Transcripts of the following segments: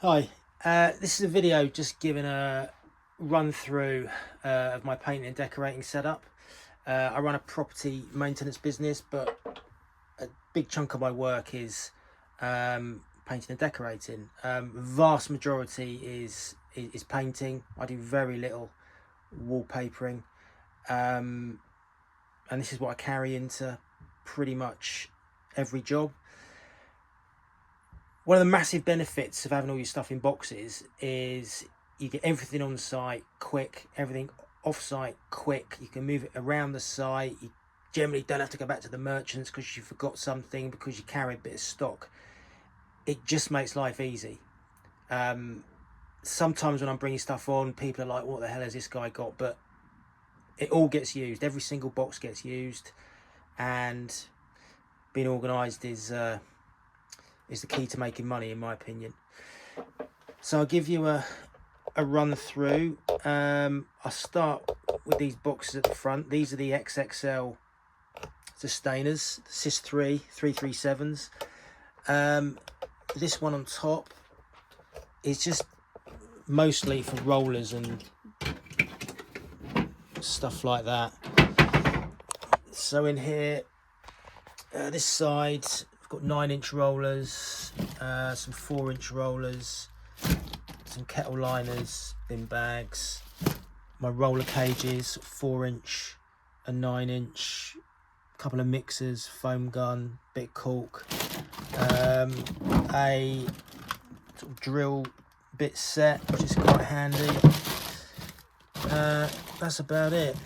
Hi, this is a video just giving a run through of my painting and decorating setup. I run a property maintenance business, but a big chunk of my work is painting and decorating. Vast majority is painting. I do very little wallpapering, and this is what I carry into pretty much every job. One of the massive benefits of having all your stuff in boxes is you get everything on site quick, everything off site quick. You can move it around the site. You generally don't have to go back to the merchants because you forgot something, because you carry a bit of stock. It just makes life easy. Sometimes when I'm bringing stuff on, people are like, what the hell has this guy got? But it all gets used. Every single box gets used, and being organised is the key to making money, in my opinion. So I'll give you a run through. I'll start with these boxes at the front. These are the XXL sustainers, Cis 3 337s. This one on top is just mostly for rollers and stuff like that. So in here, this side, I've got 9-inch rollers, some 4-inch rollers, some kettle liners, bin bags, my roller cages, 4-inch and 9-inch, a couple of mixers, foam gun, bit of caulk, a sort of drill bit set, which is quite handy. That's about it.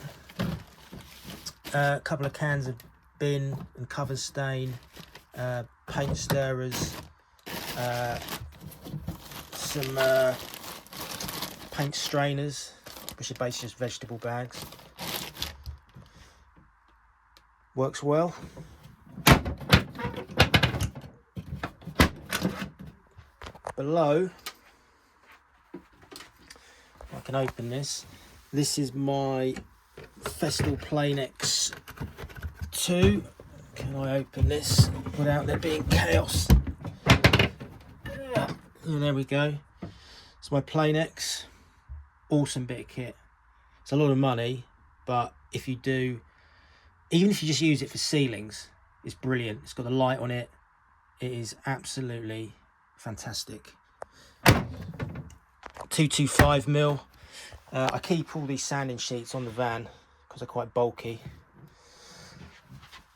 A couple of cans of bin and cover stain, paint stirrers, some paint strainers, which are basically just vegetable bags. Works well. Below, I can open this. This is my Festool Planex 2. Can I open this without there being chaos? And there we go. It's my Planex. Awesome bit of kit. It's a lot of money, but if you do, even if you just use it for ceilings, it's brilliant. It's got the light on it. It is absolutely fantastic. 225mm. I keep all these sanding sheets on the van because they're quite bulky.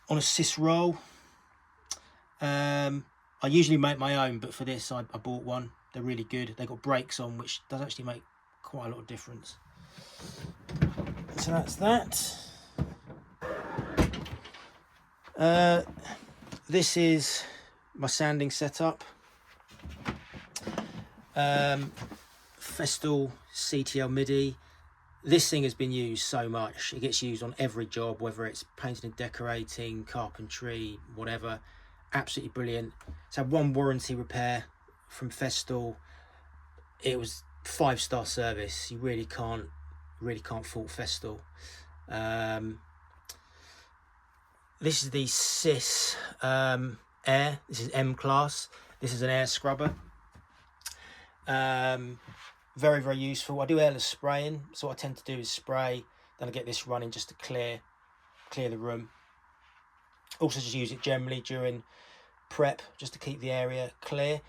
On a Cis roll. I usually make my own, but for this I bought one. They're really good. They've got brakes on, which does actually make quite a lot of difference. So that's that. This is my sanding setup. Festool CTL MIDI. This thing has been used so much. It gets used on every job, whether it's painting and decorating, carpentry, whatever. Absolutely brilliant. It's had one warranty repair from Festool. It was 5-star service. You really can't fault Festool. This is the Cis Air. This is M class. This is an air scrubber. Very, very useful. I do airless spraying, so what I tend to do is spray, then I get this running just to clear the room. Also just use it generally during prep, just to keep the area clear.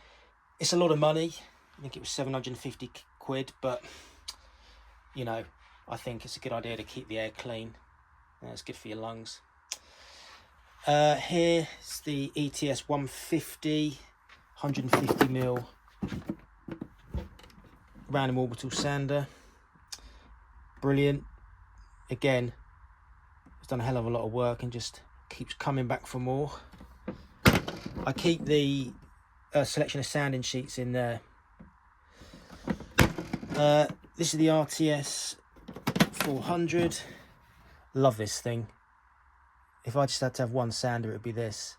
It's a lot of money. I think it was 750 quid, but you know, I think it's a good idea to keep the air clean. It's good for your lungs. Here is the ETS 150, 150mm random orbital sander. Brilliant. Again, it's done a hell of a lot of work and just keeps coming back for more. I keep the selection of sanding sheets in there. This is the RTS 400. Love this thing. If I just had to have one sander, it would be this.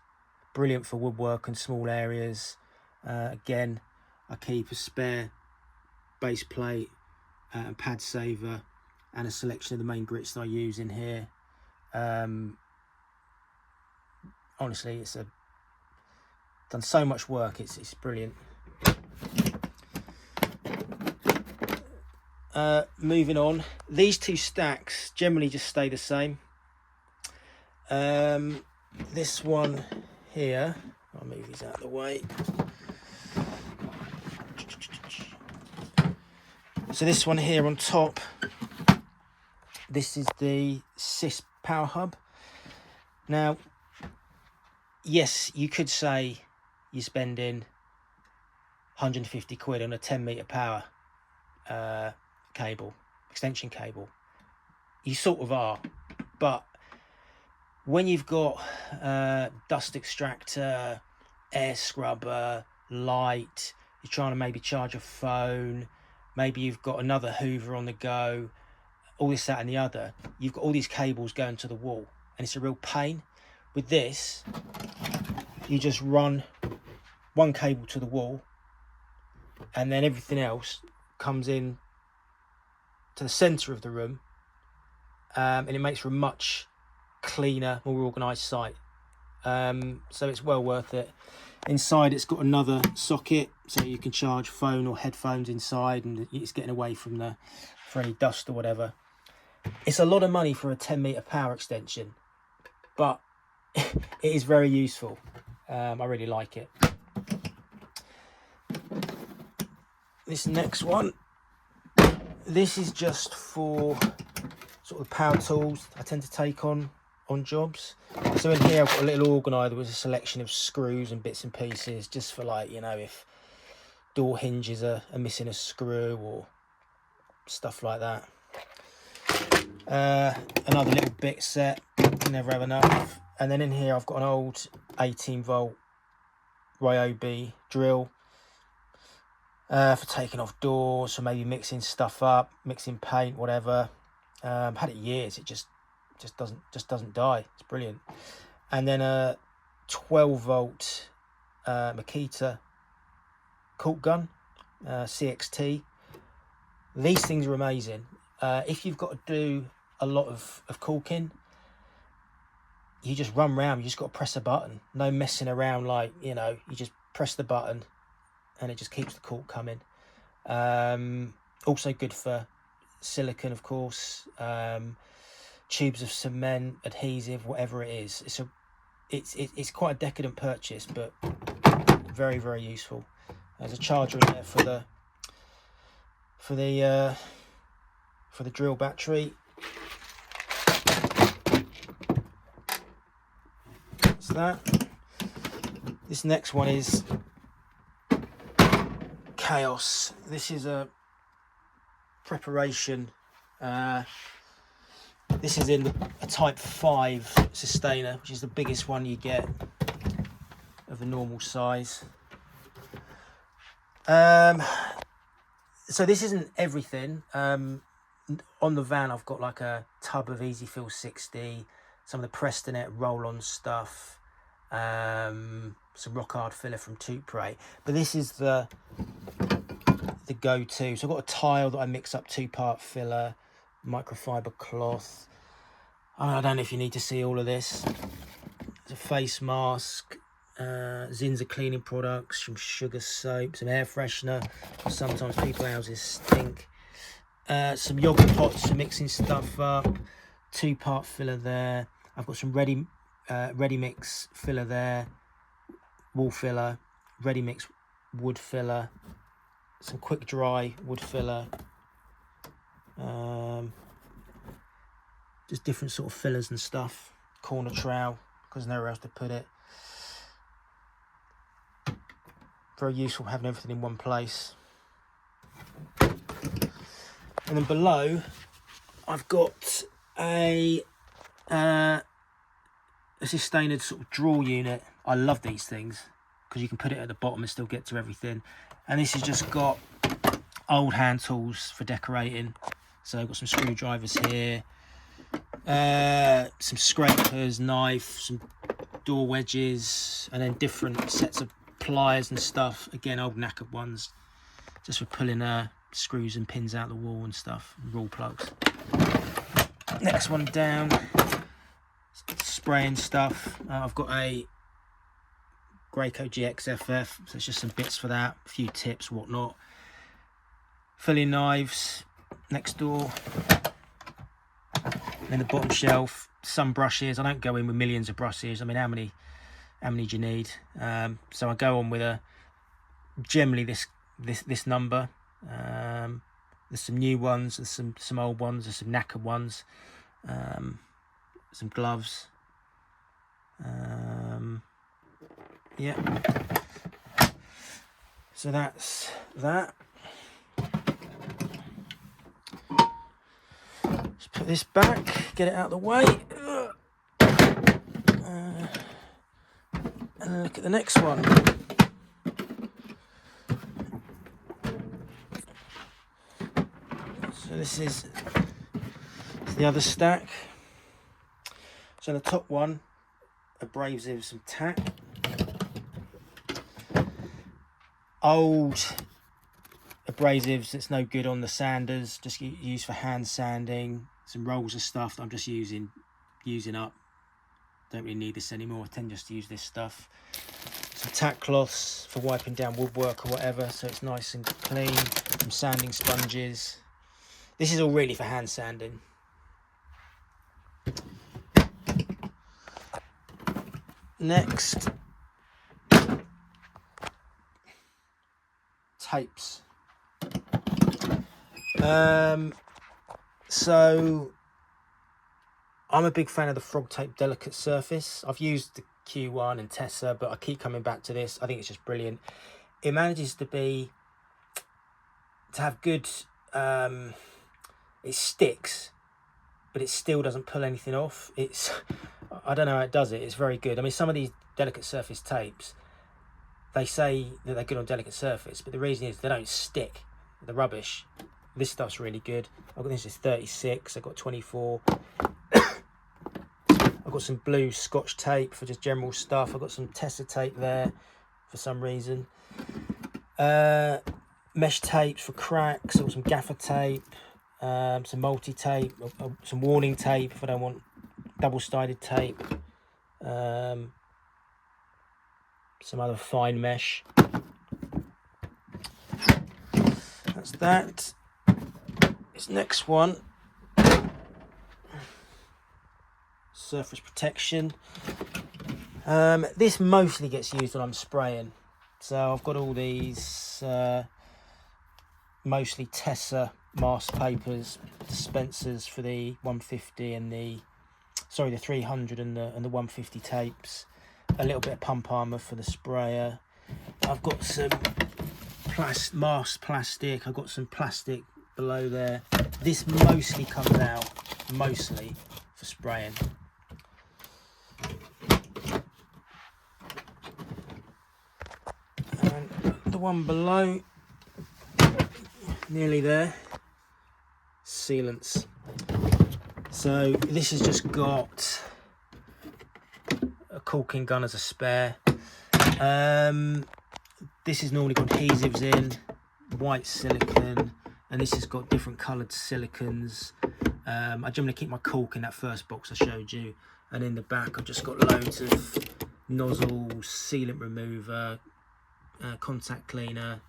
Brilliant for woodwork and small areas. Again, I keep a spare base plate, a pad saver, and a selection of the main grits that I use in here. Honestly, it's done so much work. It's brilliant. moving on, these two stacks generally just stay the same. This one here, I'll move these out of the way. So this one here on top, this is the SIS power hub. Now, yes, you could say you're spending 150 quid on a 10 meter power cable, extension cable. You sort of are, but when you've got dust extractor, air scrubber, light, you're trying to maybe charge a phone, maybe you've got another Hoover on the go, all this, that and the other, you've got all these cables going to the wall, and it's a real pain. With this, you just run one cable to the wall, and then everything else comes in to the centre of the room, and it makes for a much cleaner, more organised site. So it's well worth it. Inside it's got another socket, so you can charge phone or headphones inside, and it's getting away from for any dust or whatever. It's a lot of money for a 10 meter power extension, but it is very useful. I really like it. This next one, this is just for sort of power tools I tend to take on jobs. So in here I've got a little organiser with a selection of screws and bits and pieces, just for, like, you know, if door hinges are missing a screw or stuff like that. Another little bit set, can never have enough. And then in here I've got an old 18 volt Ryobi drill for taking off doors, for maybe mixing stuff up, mixing paint, whatever. Had it years, it just doesn't die. It's brilliant. And then a 12 volt Makita cork gun, CXT. These things are amazing. If you've got to do a lot of corking, you just run round, you just got to press a button, no messing around, like, you know, you just press the button and it just keeps the cork coming. Also good for silicone, of course, tubes of cement, adhesive, whatever it is. It's quite a decadent purchase, but very, very useful. There's a charger in there for the drill battery. That's that. This next one is chaos. This is a preparation. This is in a type 5 sustainer, which is the biggest one you get of the normal size. So this isn't everything. On the van I've got like a tub of Easy Fill 60, some of the Prestonet roll-on stuff, some rock hard filler from Toupray, but this is the go-to. So I've got a tile that I mix up, 2-part filler, microfiber cloth. I don't know if you need to see all of this. It's a face mask, Zinza cleaning products, some sugar soap, some air freshener. Sometimes people's houses stink. Some yogurt pots for mixing stuff up. 2-part filler there. I've got some ready mix filler there. Wall filler, ready mix wood filler. Some quick dry wood filler. Just different sort of fillers and stuff. Corner trowel, because there's nowhere else to put it. Very useful having everything in one place. And then below, I've got a sustained sort of drawer unit. I love these things because you can put it at the bottom and still get to everything. And this has just got old hand tools for decorating. So I've got some screwdrivers here, some scrapers, knife, some door wedges, and then different sets of pliers and stuff. Again, old knackered ones, just for pulling screws and pins out the wall and stuff, and rule plugs. Next one down, spraying stuff. I've got a Graco GXFF, so it's just some bits for that, a few tips, whatnot. Filling knives, next door. And the bottom shelf, some brushes. I don't go in with millions of brushes. I mean, how many do you need? So I go on with generally this number. There's some new ones, there's some old ones, there's some knackered ones, some gloves. Yeah. So that's that. Let's put this back, get it out of the way. And then look at the next one. So this is the other stack. So the top one, abrasives, some tack. Old abrasives that's no good on the sanders, just used for hand sanding. Some rolls of stuff that I'm just using up. Don't really need this anymore. I tend just to use this stuff. Some tack cloths for wiping down woodwork or whatever, so it's nice and clean. Some sanding sponges. This is all really for hand sanding. Next, tapes. So I'm a big fan of the Frog Tape Delicate Surface. I've used the Q1 and Tessa, but I keep coming back to this. I think it's just brilliant. It manages to have good, it sticks, but it still doesn't pull anything off. I don't know how it does it. It's very good. I mean, some of these delicate surface tapes, they say that they're good on delicate surface, but the reason is they don't stick. They're rubbish. This stuff's really good. I've got this is 36. I've got 24. I've got some blue Scotch tape for just general stuff. I've got some Tessa tape there for some reason. Mesh tapes for cracks. I've got some gaffer tape, some multi-tape, some warning tape if I don't want double-sided tape. Some other fine mesh. That's that. This next one, surface protection. This mostly gets used when I'm spraying. So I've got all these mostly Tessa mask papers, dispensers for the 150 and the 300 and the 150 tapes. A little bit of pump armour for the sprayer. I've got some mask plastic. I've got some plastic below there. This mostly comes out for spraying. And the one below, nearly there, sealants. So this has just got a caulking gun as a spare. This has normally got adhesives in, white silicone, and this has got different coloured silicons. I generally keep my caulk in that first box I showed you, and in the back I've just got loads of nozzles, sealant remover, contact cleaner,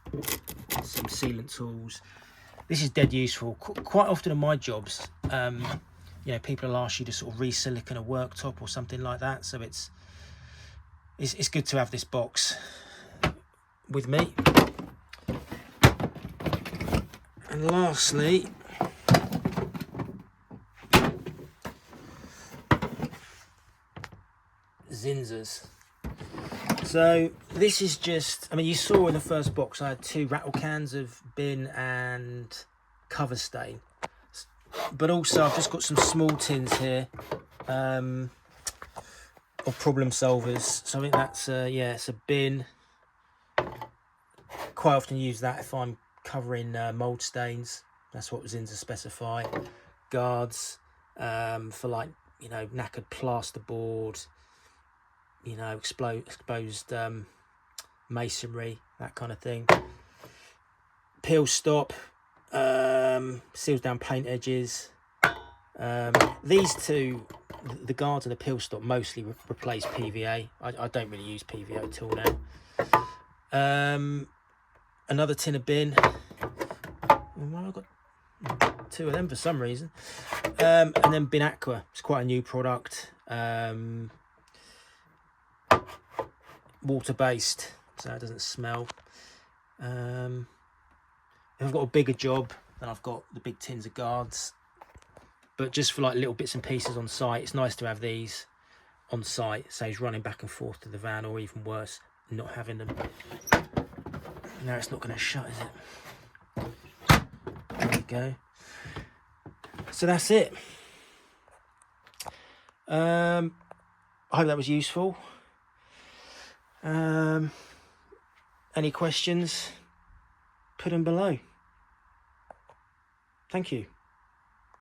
some sealant tools. This is dead useful. Quite often in my jobs, you know, people will ask you to sort of re-silicon a worktop or something like that, so it's good to have this box with me. And lastly, Zinzers. So this is just, I mean, you saw in the first box I had 2 rattle cans of bin and cover stain, but also I've just got some small tins here of problem solvers. So I think that's yeah, it's a bin. Quite often use that if I'm covering mold stains. That's what Zinzers specify. Guards for, like, you know, knackered plasterboard, you know, exposed masonry, that kind of thing. Peel stop, seals down paint edges. These two, the guards and the peel stop, mostly replace PVA. I don't really use PVA at all now. Another tin of bin. What have I got? 2 of them for some reason. And then Bin Aqua. It's quite a new product. Water-based, so it doesn't smell. If I've got a bigger job, then I've got the big tins of guards. But just for like little bits and pieces on site, it's nice to have these on site. It saves running back and forth to the van, or even worse, not having them. No, it's not going to shut, is it? There we go. So that's it. I hope that was useful. Any questions? Put them below. Thank you.